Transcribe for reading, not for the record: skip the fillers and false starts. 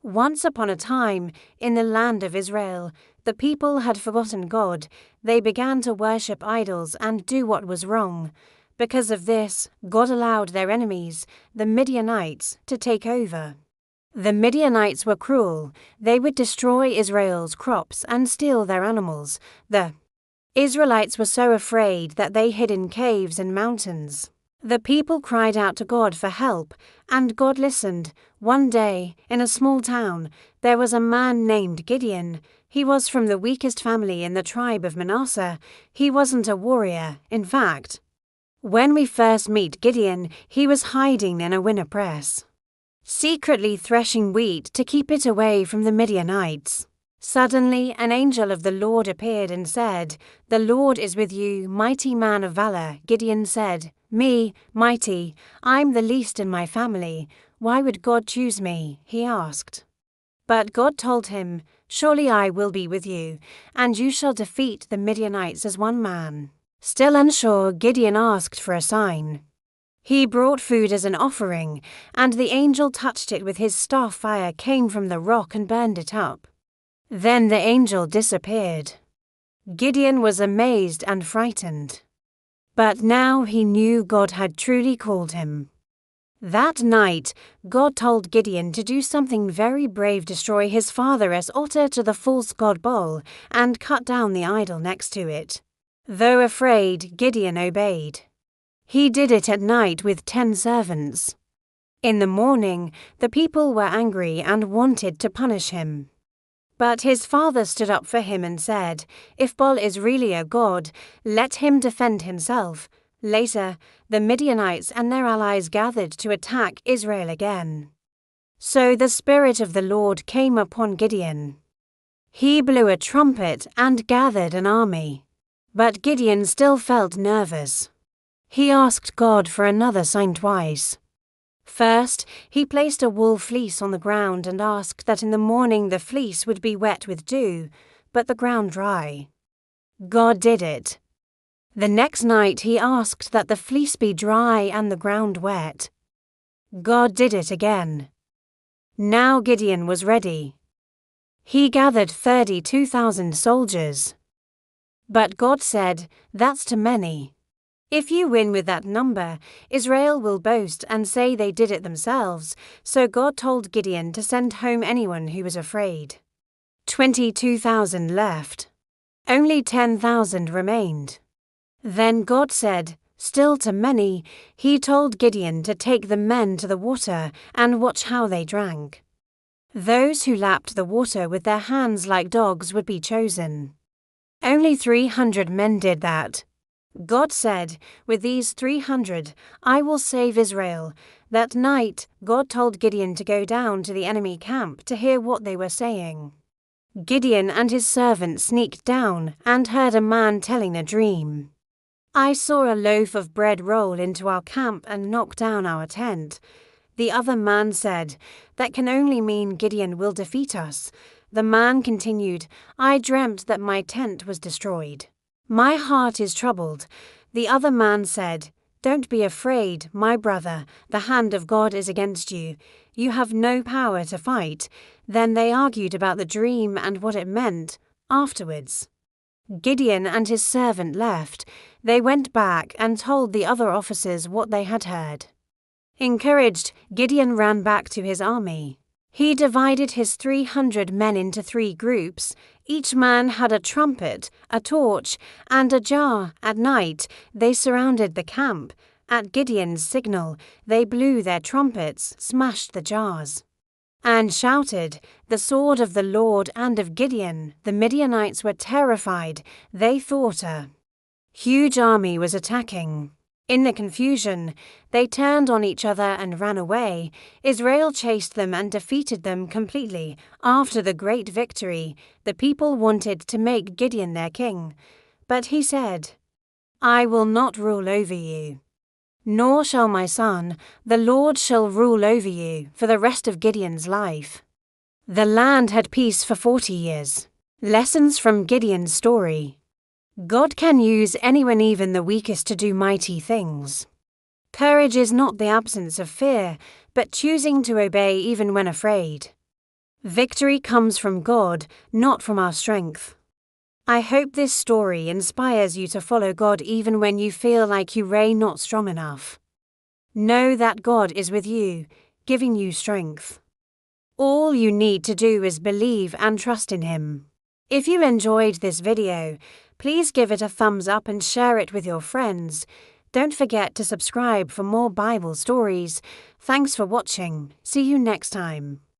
Once upon a time, in the land of Israel, the people had forgotten God. They began to worship idols and do what was wrong. Because of this, God allowed their enemies, the Midianites, to take over. The Midianites were cruel. They would destroy Israel's crops and steal their animals. The Israelites were so afraid that they hid in caves and mountains. The people cried out to God for help, and God listened. One day, in a small town, there was a man named Gideon. He was from the weakest family in the tribe of Manasseh. He wasn't a warrior, in fact. When we first meet Gideon, he was hiding in a winnow press, secretly threshing wheat to keep it away from the Midianites. Suddenly, an angel of the Lord appeared and said, "The Lord is with you, mighty man of valor." Gideon said, "Me, mighty, I'm the least in my family. Why would God choose me?" he asked. But God told him, "Surely I will be with you, and you shall defeat the Midianites as one man." Still unsure, Gideon asked for a sign. He brought food as an offering, and the angel touched it with his staff. Fire came from the rock and burned it up. Then the angel disappeared. Gideon was amazed and frightened. But now he knew God had truly called him. That night, God told Gideon to do something very brave: destroy his father's altar to the false god Baal and cut down the idol next to it. Though afraid, Gideon obeyed. He did it at night with 10 servants. In the morning, the people were angry and wanted to punish him. But his father stood up for him and said, "If Baal is really a god, let him defend himself." Later, the Midianites and their allies gathered to attack Israel again. So the Spirit of the Lord came upon Gideon. He blew a trumpet and gathered an army. But Gideon still felt nervous. He asked God for another sign twice. First, he placed a wool fleece on the ground and asked that in the morning the fleece would be wet with dew, but the ground dry. God did it. The next night he asked that the fleece be dry and the ground wet. God did it again. Now Gideon was ready. He gathered 32,000 soldiers. But God said, "That's too many. If you win with that number, Israel will boast and say they did it themselves." So God told Gideon to send home anyone who was afraid. 22,000 left. Only 10,000 remained. Then God said, "Still too many." He told Gideon to take the men to the water and watch how they drank. Those who lapped the water with their hands like dogs would be chosen. Only 300 men did that. God said, "With these 300, I will save Israel." That night, God told Gideon to go down to the enemy camp to hear what they were saying. Gideon and his servant sneaked down and heard a man telling a dream. "I saw a loaf of bread roll into our camp and knock down our tent." The other man said, "That can only mean Gideon will defeat us." The man continued, "I dreamt that my tent was destroyed. My heart is troubled." The other man said, "Don't be afraid, my brother. The hand of God is against you. You have no power to fight." Then they argued about the dream and what it meant. Afterwards, Gideon and his servant left. They went back and told the other officers what they had heard. Encouraged, Gideon ran back to his army. He divided his 300 men into 3 groups. Each man had a trumpet, a torch, and a jar. At night, they surrounded the camp. At Gideon's signal, they blew their trumpets, smashed the jars, and shouted, "The sword of the Lord and of Gideon." The Midianites were terrified. They thought a huge army was attacking. In the confusion, they turned on each other and ran away. Israel chased them and defeated them completely. After the great victory, the people wanted to make Gideon their king. But he said, "I will not rule over you, nor shall my son. The Lord shall rule over you for the rest of Gideon's life." The land had peace for 40 years. Lessons from Gideon's story. God can use anyone, even the weakest, to do mighty things. Courage is not the absence of fear, but choosing to obey even when afraid. Victory comes from God, not from our strength. I hope this story inspires you to follow God even when you feel like you're not strong enough. Know that God is with you, giving you strength. All you need to do is believe and trust in Him. If you enjoyed this video, please give it a thumbs up and share it with your friends. Don't forget to subscribe for more Bible stories. Thanks for watching. See you next time.